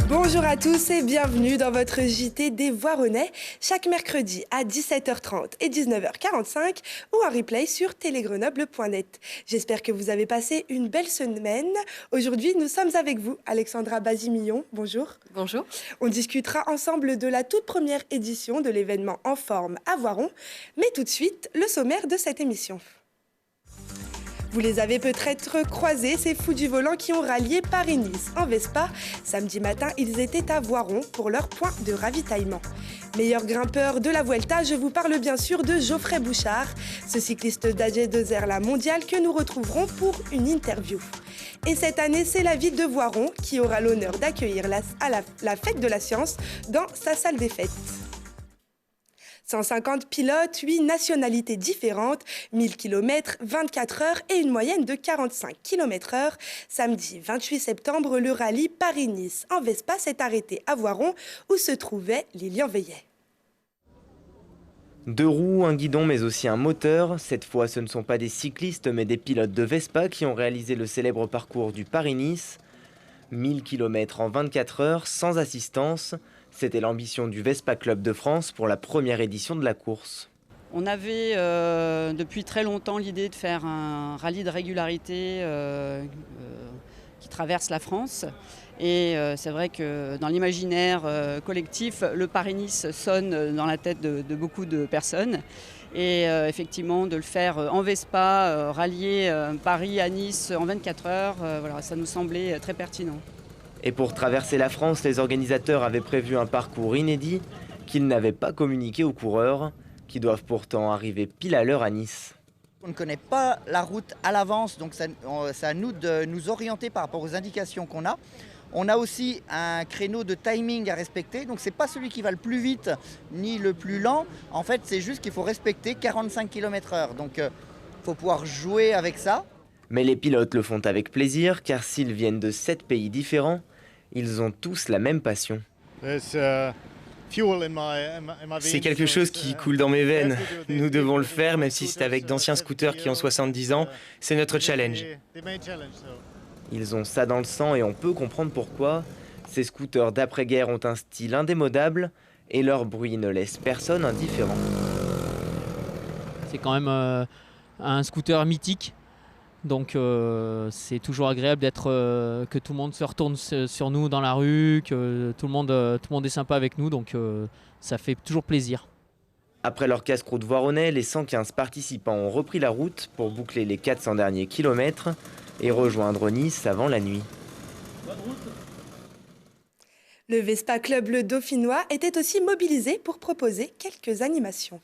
Bonjour à tous et bienvenue dans votre JT des Voironnais, chaque mercredi à 17h30 et 19h45 ou en replay sur télégrenoble.net. J'espère que vous avez passé une belle semaine. Aujourd'hui, nous sommes avec vous, Alexandra Bazimillon. Bonjour. Bonjour. On discutera ensemble de la toute première édition de l'événement En Forme à Voiron. Mais tout de suite, le sommaire de cette émission. Vous les avez peut-être croisés, ces fous du volant qui ont rallié Paris-Nice en Vespa. Samedi matin, ils étaient à Voiron pour leur point de ravitaillement. Meilleur grimpeur de la Vuelta, je vous parle bien sûr de Geoffrey Bouchard, ce cycliste d'AG2R La Mondiale que nous retrouverons pour une interview. Et cette année, c'est la ville de Voiron qui aura l'honneur d'accueillir la fête de la science dans sa salle des fêtes. 150 pilotes, 8 nationalités différentes, 1000 km, 24 heures et une moyenne de 45 km/h. Samedi 28 septembre, le rallye Paris-Nice en Vespa s'est arrêté à Voiron où se trouvait Lilian Veillet. 2 roues, un guidon mais aussi un moteur. Cette fois, ce ne sont pas des cyclistes mais des pilotes de Vespa qui ont réalisé le célèbre parcours du Paris-Nice. 1000 km en 24 heures sans assistance. C'était l'ambition du Vespa Club de France pour la première édition de la course. On avait depuis très longtemps l'idée de faire un rallye de régularité qui traverse la France. Et c'est vrai que dans l'imaginaire collectif, le Paris-Nice sonne dans la tête de beaucoup de personnes. Et effectivement, de le faire en Vespa, rallier Paris à Nice en 24 heures, voilà, ça nous semblait très pertinent. Et pour traverser la France, les organisateurs avaient prévu un parcours inédit qu'ils n'avaient pas communiqué aux coureurs, qui doivent pourtant arriver pile à l'heure à Nice. On ne connaît pas la route à l'avance, donc c'est à nous de nous orienter par rapport aux indications qu'on a. On a aussi un créneau de timing à respecter, donc c'est pas celui qui va le plus vite ni le plus lent. En fait, c'est juste qu'il faut respecter 45 km/h, donc il faut pouvoir jouer avec ça. Mais les pilotes le font avec plaisir, car s'ils viennent de 7 pays différents, ils ont tous la même passion. C'est quelque chose qui coule dans mes veines. Nous devons le faire, même si c'est avec d'anciens scooters qui ont 70 ans. C'est notre challenge. Ils ont ça dans le sang et on peut comprendre pourquoi. Ces scooters d'après-guerre ont un style indémodable et leur bruit ne laisse personne indifférent. C'est quand même un scooter mythique. Donc c'est toujours agréable que tout le monde se retourne sur nous dans la rue, que tout le monde est sympa avec nous, donc ça fait toujours plaisir. Après leur casse-croûte voironnais, les 115 participants ont repris la route pour boucler les 400 derniers kilomètres et rejoindre Nice avant la nuit. Le Vespa Club Le Dauphinois était aussi mobilisé pour proposer quelques animations.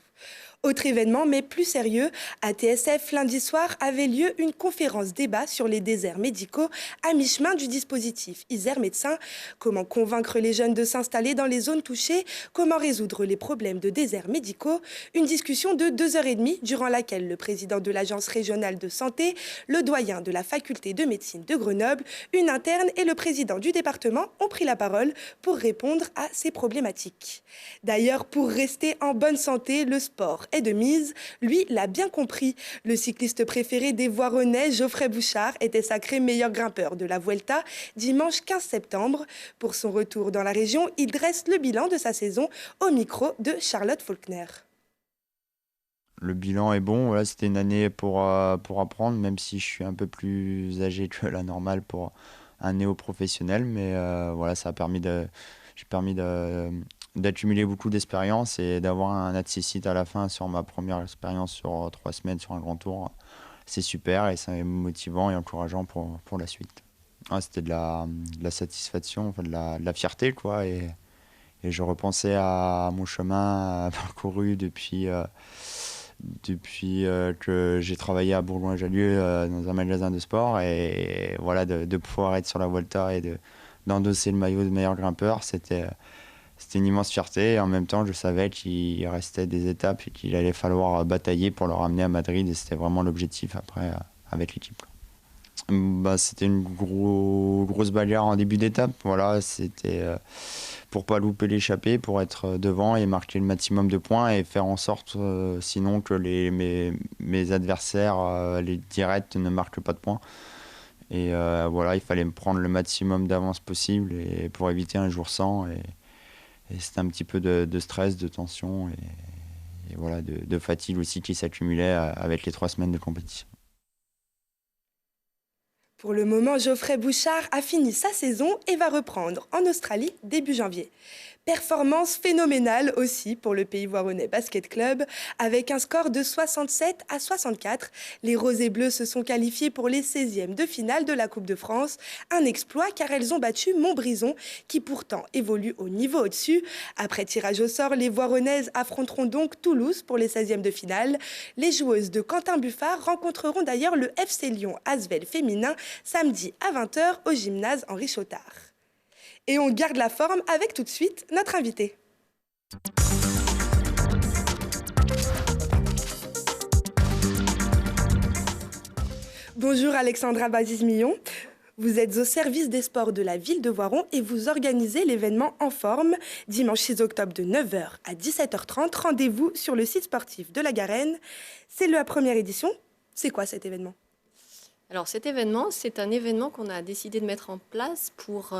Autre événement, mais plus sérieux, à TSF, lundi soir, avait lieu une conférence débat sur les déserts médicaux à mi-chemin du dispositif Isère Médecins. Comment convaincre les jeunes de s'installer dans les zones touchées? Comment résoudre les problèmes de déserts médicaux? Une discussion de 2h30 durant laquelle le président de l'Agence régionale de santé, le doyen de la faculté de médecine de Grenoble, une interne et le président du département ont pris la parole pour répondre à ces problématiques. D'ailleurs, pour rester en bonne santé, le sport est de mise. Lui l'a bien compris. Le cycliste préféré des Voironnais, Geoffrey Bouchard, était sacré meilleur grimpeur de la Vuelta dimanche 15 septembre. Pour son retour dans la région, il dresse le bilan de sa saison au micro de Charlotte Faulkner. Le bilan est bon, voilà, c'était une année pour apprendre, même si je suis un peu plus âgé que la normale pour un néo-professionnel, mais voilà, ça a permis d'accumuler beaucoup d'expérience et d'avoir un accessite à la fin sur ma première expérience sur 3 semaines sur un grand tour. C'est super et c'est motivant et encourageant pour la suite. C'était de la satisfaction, enfin de la fierté, quoi, et je repensais à mon chemin parcouru depuis que j'ai travaillé à Bourgoin-Jallieu dans un magasin de sport, et voilà, de pouvoir être sur la Vuelta et d'endosser le maillot de meilleur grimpeur, c'était une immense fierté. Et en même temps, je savais qu'il restait des étapes et qu'il allait falloir batailler pour le ramener à Madrid, et c'était vraiment l'objectif après avec l'équipe. C'était une grosse bagarre en début d'étape. Voilà, c'était pour pas louper l'échappée, pour être devant et marquer le maximum de points et faire en sorte, sinon, que mes adversaires, les directs, ne marquent pas de points. Et voilà, il fallait me prendre le maximum d'avance possible et pour éviter un jour sans. Et c'était un petit peu de stress, de tension et voilà, de fatigue aussi qui s'accumulait avec les 3 semaines de compétition. Pour le moment, Geoffrey Bouchard a fini sa saison et va reprendre en Australie début janvier. Performance phénoménale aussi pour le Pays Voironnais Basket Club. Avec un score de 67-64, les Roses et Bleus se sont qualifiés pour les 16e de finale de la Coupe de France. Un exploit car elles ont battu Montbrison qui pourtant évolue au niveau au-dessus. Après tirage au sort, les Voironnaises affronteront donc Toulouse pour les 16e de finale. Les joueuses de Quentin Buffard rencontreront d'ailleurs le FC Lyon Asvel féminin samedi à 20h au gymnase Henri Chautard. Et on garde la forme avec tout de suite notre invité. Bonjour Alexandra Bazis-Millon. Vous êtes au service des sports de la ville de Voiron et vous organisez l'événement En Forme dimanche 6 octobre de 9h à 17h30. Rendez-vous sur le site sportif de la Garenne. C'est la première édition. C'est quoi cet événement ? Alors cet événement, c'est un événement qu'on a décidé de mettre en place pour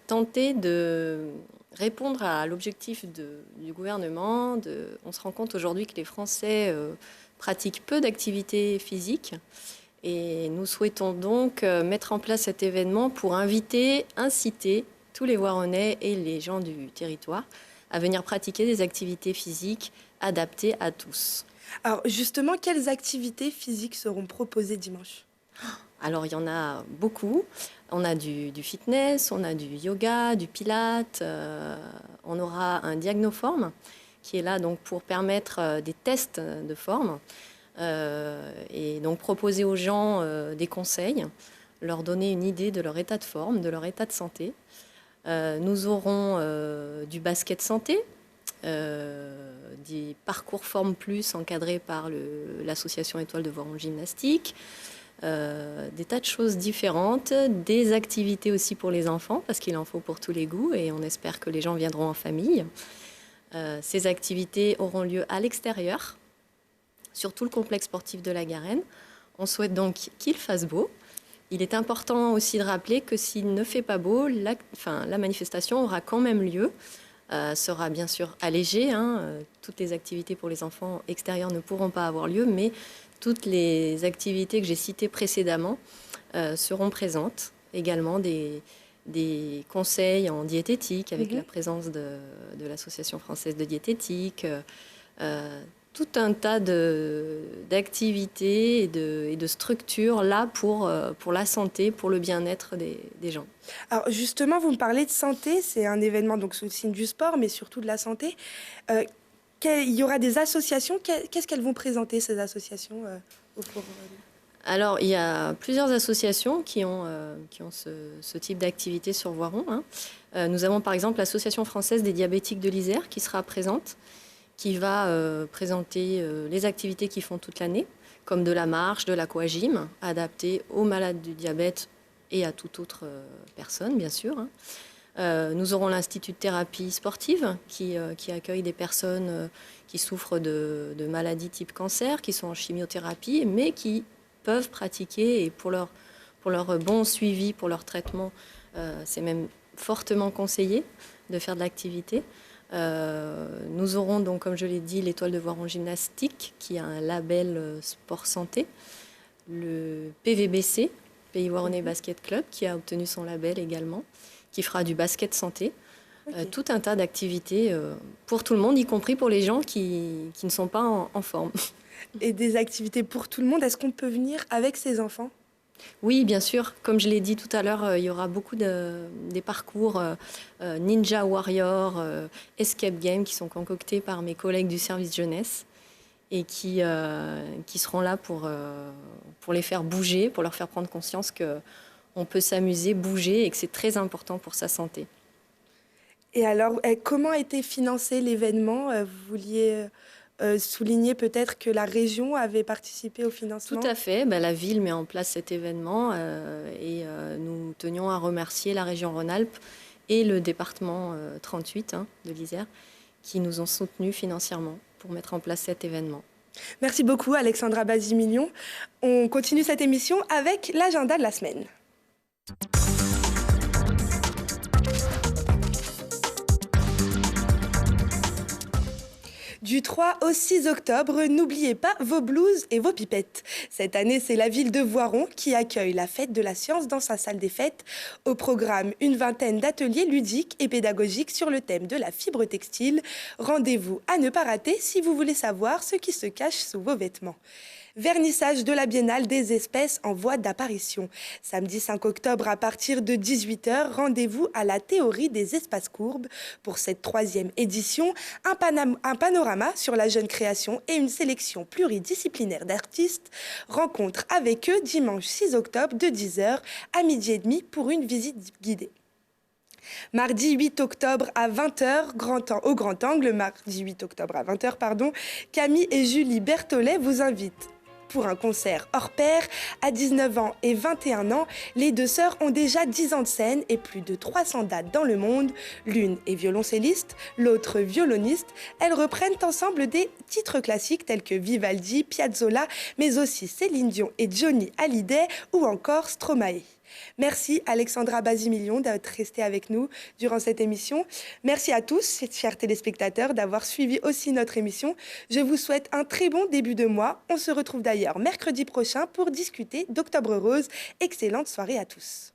tenter de répondre à l'objectif du gouvernement. On se rend compte aujourd'hui que les Français pratiquent peu d'activités physiques et nous souhaitons donc mettre en place cet événement pour inciter tous les Voironnais et les gens du territoire à venir pratiquer des activités physiques adaptées à tous. Alors justement, quelles activités physiques seront proposées dimanche ? Alors il y en a beaucoup. On a du fitness, on a du yoga, du pilates. On aura un diagnoforme qui est là donc pour permettre des tests de forme et donc proposer aux gens des conseils, leur donner une idée de leur état de forme, de leur état de santé. Nous aurons du basket santé. Des parcours Forme Plus encadrés par l'association Étoile de Voiron Gymnastique, des tas de choses différentes, des activités aussi pour les enfants, parce qu'il en faut pour tous les goûts et on espère que les gens viendront en famille. Ces activités auront lieu à l'extérieur, sur tout le complexe sportif de la Garenne. On souhaite donc qu'il fasse beau. Il est important aussi de rappeler que s'il ne fait pas beau, la manifestation aura quand même lieu. Sera bien sûr allégée. Toutes les activités pour les enfants extérieurs ne pourront pas avoir lieu, mais toutes les activités que j'ai citées précédemment seront présentes. Également des conseils en diététique avec la présence de l'Association française de diététique. Tout un tas d'activités et de structures là pour la santé, pour le bien-être des gens. Alors justement, vous me parlez de santé, c'est un événement donc sous le signe du sport, mais surtout de la santé. Il y aura des associations, qu'est-ce qu'elles vont présenter ces associations Alors il y a plusieurs associations qui ont ce type d'activité sur Voiron. Nous avons par exemple l'Association française des diabétiques de l'Isère qui sera présente, qui va présenter les activités qu'ils font toute l'année, comme de la marche, de l'aquagym, adaptées aux malades du diabète et à toute autre personne, bien sûr. Nous aurons l'Institut de thérapie sportive qui accueille des personnes qui souffrent de maladies type cancer, qui sont en chimiothérapie, mais qui peuvent pratiquer, et pour leur bon suivi, pour leur traitement, c'est même fortement conseillé de faire de l'activité. Nous aurons donc, comme je l'ai dit, l'Étoile de Voiron Gymnastique, qui a un label sport santé, le PVBC, Pays Voironnais Basket Club, qui a obtenu son label également, qui fera du basket santé. Tout un tas d'activités pour tout le monde, y compris pour les gens qui ne sont pas en forme. Et des activités pour tout le monde, est-ce qu'on peut venir avec ses enfants ? Oui, bien sûr. Comme je l'ai dit tout à l'heure, il y aura beaucoup des parcours Ninja Warrior, Escape Game qui sont concoctés par mes collègues du service jeunesse et qui seront là pour les faire bouger, pour leur faire prendre conscience qu'on peut s'amuser, bouger et que c'est très important pour sa santé. Et alors, comment a été financé l'événement ? Vous vouliez souligner peut-être que la région avait participé au financement. Tout à fait. La ville met en place cet événement et nous tenions à remercier la région Rhône-Alpes et le département 38 de l'Isère qui nous ont soutenus financièrement pour mettre en place cet événement. Merci beaucoup Alexandra Basimilion. On continue cette émission avec l'agenda de la semaine. Du 3 au 6 octobre, n'oubliez pas vos blouses et vos pipettes. Cette année, c'est la ville de Voiron qui accueille la fête de la science dans sa salle des fêtes. Au programme, une vingtaine d'ateliers ludiques et pédagogiques sur le thème de la fibre textile. Rendez-vous à ne pas rater si vous voulez savoir ce qui se cache sous vos vêtements. Vernissage de la Biennale des espèces en voie d'apparition. Samedi 5 octobre à partir de 18h, rendez-vous à la théorie des espaces courbes. Pour cette 3e édition, un panorama sur la jeune création et une sélection pluridisciplinaire d'artistes. Rencontre avec eux dimanche 6 octobre de 10h à 12h30 pour une visite guidée. Mardi 8 octobre à 20h, au Grand Angle, mardi 8 octobre à 20h, Camille et Julie Berthollet vous invitent pour un concert hors pair. À 19 ans et 21 ans, les deux sœurs ont déjà 10 ans de scène et plus de 300 dates dans le monde. L'une est violoncelliste, l'autre violoniste. Elles reprennent ensemble des titres classiques tels que Vivaldi, Piazzolla, mais aussi Céline Dion et Johnny Hallyday ou encore Stromae. Merci Alexandra Basimilion d'être restée avec nous durant cette émission. Merci à tous, chers téléspectateurs, d'avoir suivi aussi notre émission. Je vous souhaite un très bon début de mois. On se retrouve d'ailleurs mercredi prochain pour discuter d'Octobre Rose. Excellente soirée à tous.